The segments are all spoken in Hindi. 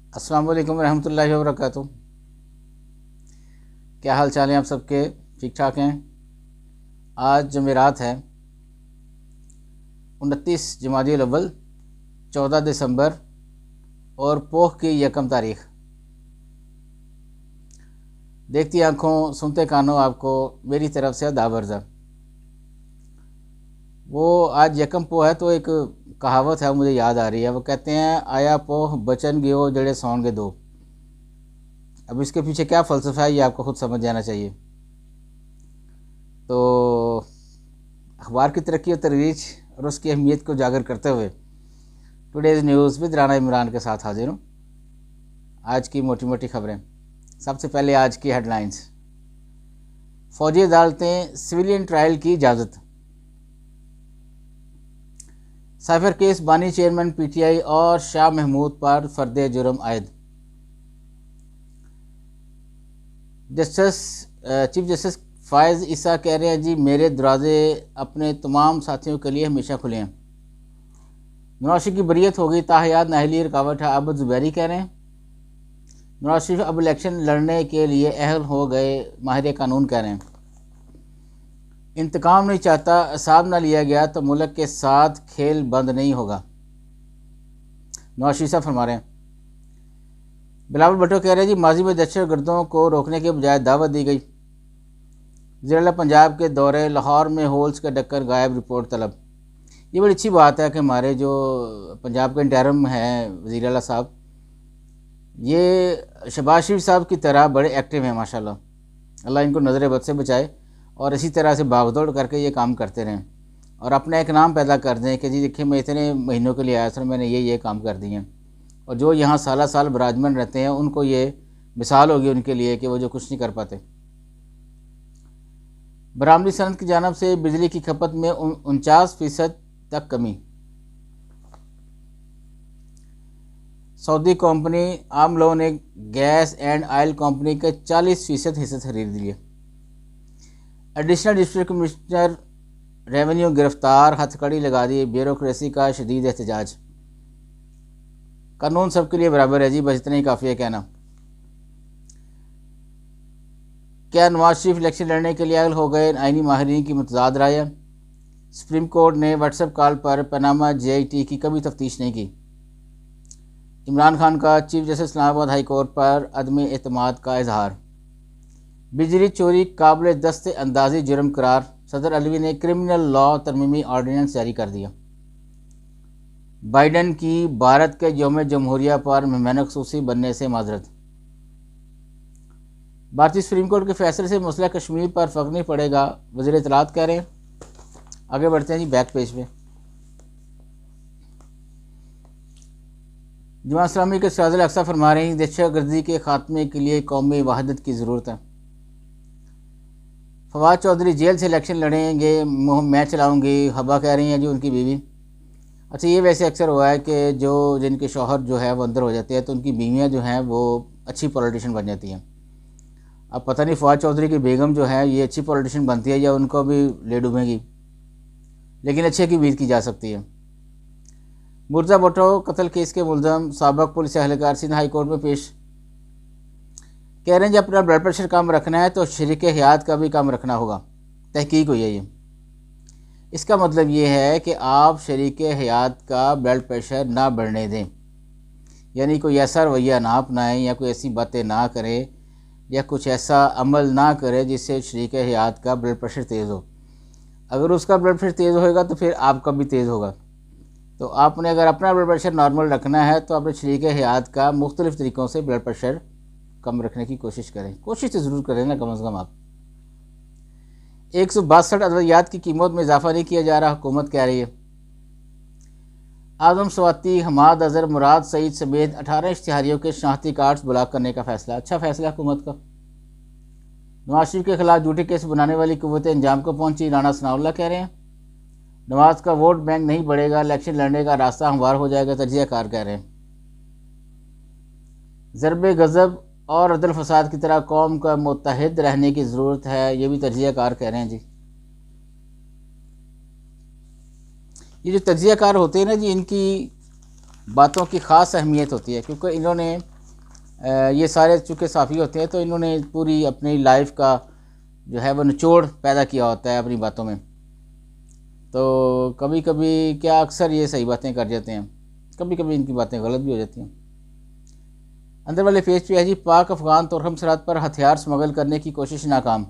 अस्सलाम वालेकुम रहमतुल्लाहि व बरकातुहू। क्या हाल चाल हैं आप सबके? ठीक ठाक हैं? आज जुमेरात है, 29 जमादियुल अव्वल, 14 दिसंबर और पोह की 1 तारीख। देखती आंखों सुनते कानों आपको मेरी तरफ से आदाब अर्ज़ा। वो आज यकम पोह है तो एक कहावत है मुझे याद आ रही है। वो कहते हैं, आया पोह बचन गियो जड़े सौन के दो। अब इसके पीछे क्या फ़लसफ़ा है ये आपको खुद समझ जाना चाहिए। तो अखबार की तरक्की और तरवीज और उसकी अहमियत को उजागर करते हुए today's news with Rana Imran के साथ हाजिर हूँ। आज की मोटी मोटी खबरें। सबसे पहले आज की हेडलाइंस। फौजी अदालतें सिविलियन ट्रायल की इजाज़त। साइबर केस बानी चेयरमैन पीटीआई और शाह महमूद पर फर्द जुर्म आयद। चीफ जस्टिस फ़ायज़ ईसा कह रहे हैं, जी मेरे दरवाजे अपने तमाम साथियों के लिए हमेशा खुले हैं। नवाज शरीफ की बरियत हो गई, ताहयात नाहली रुकावट है, अब जुबैरी कह रहे हैं। नवाज शरीफ अब इलेक्शन लड़ने के लिए अहल हो गए, माहिर कानून कह रहे हैं। इंतकाम नहीं चाहता, असाब ना लिया गया तो मुल्क के साथ खेल बंद नहीं होगा, नवाज शरीफ साहब फरमा रहे हैं। बिलावल भुट्टो कह रहे हैं, जी माजी में दहशतगर्दों को रोकने के बजाय दावत दी गई। वज़ीर पंजाब के दौरे, लाहौर में होल्स का ढक्कन गायब, रिपोर्ट तलब। ये बड़ी अच्छी बात है कि हमारे जो पंजाब के इंटरिम हैं वज़ीर आला साहब, ये शहबाज शरीफ साहब की तरह बड़े एक्टिव हैं माशाल्लाह। अल्लाह इनको नज़र बद से बचाए और इसी तरह से भागदौड़ करके ये काम करते रहें और अपना एक नाम पैदा कर दें कि जी देखिए मैं इतने महीनों के लिए आया था, मैंने ये काम कर दिए हैं। और जो यहाँ साल साल बराजमन रहते हैं उनको ये मिसाल होगी उनके लिए कि वो जो कुछ नहीं कर पाते। बरामदी सनत की जानब से बिजली की खपत में 49% तक कमी। सऊदी कंपनी आम लोगों ने गैस एंड ऑयल कंपनी के 40% हिस्से खरीद लिए। एडिशनल डिस्ट्रिक्ट कमिश्नर रेवेन्यू गिरफ्तार, हथकड़ी लगा दी, ब्यूरोक्रेसी का शदीद एहतजाज। कानून सबके लिए बराबर है जी, बस इतना ही काफ़ी है कहना। क्या नवाज शरीफ इलेक्शन लड़ने के लिए अहल हो गए, आईनी माहिरीन की मुतज़ाद राय। सुप्रीम कोर्ट ने व्हाट्सएप कॉल पर पनामा JIT की कभी तफ्तीश नहीं की। इमरान खान का chief justice Islamabad high court पर अदम एतमाद का इजहार। बिजली चोरी काबिल दस्ते अंदाजी जुर्म करार, सदर अलवी ने क्रिमिनल लॉ तरमीमी ऑर्डिनेंस जारी कर दिया। बाइडन की भारत के यौम जमहूरिया पर मेहमान ख़ुसूसी बनने से माजरत। भारतीय सुप्रीम कोर्ट के फैसले से मसला कश्मीर पर फ़र्क नहीं पड़ेगा, वज़ीर इत्तलात कह रहे हैं। आगे बढ़ते हैं जी बैक पेज पे। जमात इस्लामी के सराजुल अक्सा फरमा रहे हैं, दहशतगर्दी के खात्मे के लिए कौमी वहदत की ज़रूरत है। फवाद चौधरी जेल से इलेक्शन लड़ेंगे, मैं चलाऊंगी, हबा कह रही हैं जी उनकी बीवी। अच्छा, ये वैसे अक्सर हुआ है कि जो जिनके शौहर जो है वो अंदर हो जाते हैं तो उनकी बीवियाँ जो हैं वो अच्छी पॉलिटिशियन बन जाती हैं। अब पता नहीं फवाद चौधरी की बेगम जो है ये अच्छी पॉलिटिशियन बनती है या उनको भी ले डूबेगी, लेकिन अच्छे की उम्मीद की जा सकती है। मुर्जा भुट्टो कत्ल केस के मुलजम साबक पुलिस एहलकार सिंध हाई कोर्ट में पेश। कह रहे हैं जब अपना ब्लड प्रेशर कम रखना है तो शरीक हयात का भी कम रखना होगा। तहकीक हुई है ये। इसका मतलब ये है कि आप शरीक हयात का ब्लड प्रेशर ना बढ़ने दें, यानी कोई ऐसा रवैया ना अपनाएं या कोई ऐसी बातें ना करें या कुछ ऐसा अमल ना करे जिससे शरीक हयात का ब्लड प्रेशर तेज़ हो। अगर उसका ब्लड प्रेशर तेज़ होएगा तो फिर आपका भी तेज़ होगा। तो आपने अगर अपना ब्लड प्रेशर नॉर्मल रखना है तो अपने शरीक हयात का मुख्तलिफ़ तरीक़ों से ब्लड प्रेशर कम रखने की कोशिश करें। कोशिश तो ज़रूर करें ना, कम अज़ कम आप। 162 अद्वियात की कीमत में इजाफा नहीं किया जा रहा, हुकूमत कह रही है। आज़म स्वाति, हमाद अज़हर, मुराद सईद समेत 18 इश्तिहारियों के शनाख्ती कार्ड्स ब्लॉक करने का फैसला। अच्छा फैसला हुकूमत का। नवाज शरीफ के खिलाफ झूठे केस बनाने वाली कुव्वतें अंजाम को पहुंची, राना सनाउल्लाह कह रहे हैं। नवाज का वोट बैंक नहीं बढ़ेगा, इलेक्शन लड़ने का रास्ता हमवार हो जाएगा, तजियाकार कह रहे हैं। ज़रबे गज़ब और अदल फसाद की तरह कौम का मुत्तहिद रहने की ज़रूरत है, ये भी तजियाकार कह रहे हैं जी। ये जो तजियाकार होते हैं ना जी, इनकी बातों की ख़ास अहमियत होती है क्योंकि इन्होंने ये सारे चूँकि साफ़ी होते हैं तो इन्होंने पूरी अपनी लाइफ का जो है वो निचोड़ पैदा किया होता है अपनी बातों में। तो कभी कभी क्या अक्सर ये सही बातें कर जाते हैं, कभी कभी इनकी बातें गलत भी हो जाती हैं। अंदर वाले पेज पे है जी, पाक अफगान तुरहम सरहद पर हथियार स्मगल करने की कोशिश नाकाम।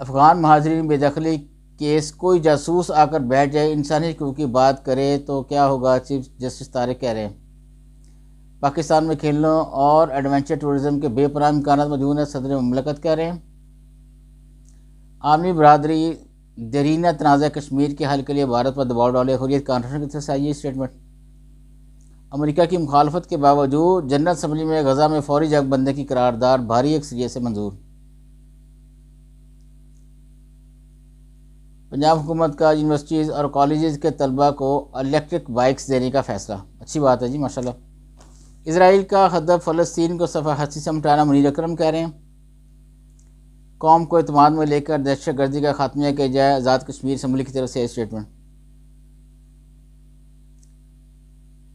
अफगान महाजरीन बेदखली केस कोई जासूस आकर बैठ जाए, इंसानी हकूक़ की बात करे तो क्या होगा, चीफ जस्टिस तारिक कह रहे हैं। पाकिस्तान में खेलों और एडवेंचर टूरिज़म के बेपनाह इम्कानात मौजूद हैं, सदर मुमलकत कह रहे हैं। आलमी बरदरी दरीना तनाज़ा कश्मीर के हल के लिए भारत पर दबाव डाले, हुर्रियत कॉन्फ्रेंस की तरफ से आई है स्टेटमेंट। अमेरिका की मुखालफत के बावजूद जनरल असम्बली में गजा में फौरी जंग बंदी की करारदाद भारी अक्सरियत से मंजूर। पंजाब हुकूमत का यूनिवर्सिटीज़ और कॉलेजेस के तलबा को इलेक्ट्रिक बाइक्स देने का फ़ैसला, अच्छी बात है जी माशाल्लाह। इसराइल का हदफ फ़लस्तीन को सफ़ा हस्ती से मिटाना, मुनीर अकरम कह रहे हैं। कौम को एतमाद में लेकर दहशत गर्दी का खात्मा किया जाए, आज़ाद कश्मीर असम्बली की तरफ से स्टेटमेंट।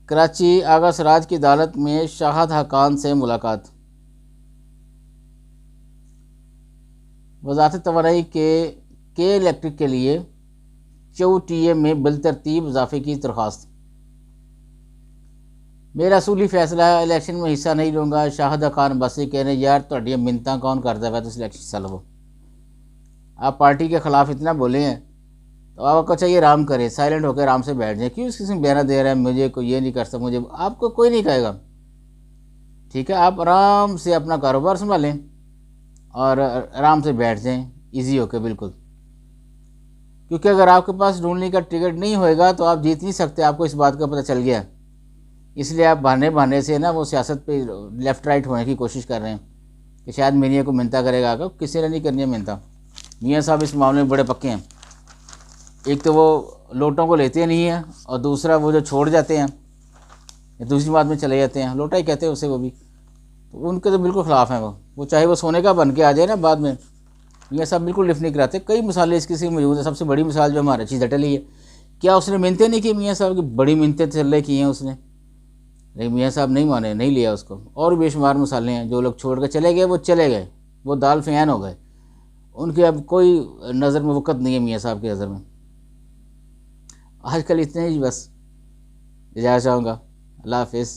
कराची आगा सराज की अदालत में शाहद हकान से मुलाकात। वज़ारत तवानाई के इलेक्ट्रिक के लिए चौटीए में बिलतरतीब इजाफे की दरख्वास्त। मेरा असूली फैसला है, इलेक्शन में हिस्सा नहीं लूँगा, शाहद खान बसी कह रहे यार तुहाडियां मिन्नतां कौन करता है, तो इलेक्शन हिस्सा लो। आप पार्टी के ख़िलाफ़ इतना बोले हैं तो आपको चाहिए आराम करें, साइलेंट होकर आराम से बैठ जाए। क्यों किसी बयाना दे रहा है मुझे कोई ये नहीं कर सकता, मुझे, आपको कोई नहीं कहेगा, ठीक है। आप आराम से अपना कारोबार संभालें और आराम से बैठ जाएँ ईजी होकर, बिल्कुल। क्योंकि अगर आपके पास ढूंढने का टिकट नहीं होएगा तो आप जीत नहीं सकते, आपको इस बात का पता चल गया। इसलिए आप बहाने से ना वो सियासत पे लेफ़्ट राइट होने की कोशिश कर रहे हैं कि शायद मियाँ को मिन्नता करेगा आकर, किसी ने नहीं करनी है मिन्नता। मियाँ साहब इस मामले में बड़े पक्के हैं। एक तो वो लोटों को लेते नहीं हैं और दूसरा वो जो छोड़ जाते हैं या दूसरी बात में चले जाते हैं, लोटा ही कहते हैं उसे, वो भी तो उनके तो बिल्कुल ख़िलाफ़ हैं। वो चाहे वो सोने का बन के आ जाए ना बाद में, मियाँ साहब बिल्कुल लिफ्ट नहीं कराते। कई मिसालें इसकी से मौजूद है। सबसे बड़ी मिसाल जो हमारा चीज़ डटली है, क्या उसने मिन्नतें नहीं की मियाँ साहब की, बड़ी मिन्नतें चल की हैं उसने, लेकिन मियाँ साहब नहीं माने, नहीं लिया उसको। और बेशुमार मिसालें हैं, जो लोग छोड़ कर चले गए वो चले गए, वो दाल फ़ैन हो गए, उनके अब कोई नज़र में वक़्त नहीं है मियाँ साहब की नज़र में। आजकल इतने ही बस इजाज़त चाहूँगा, अल्लाह हाफ़िज़।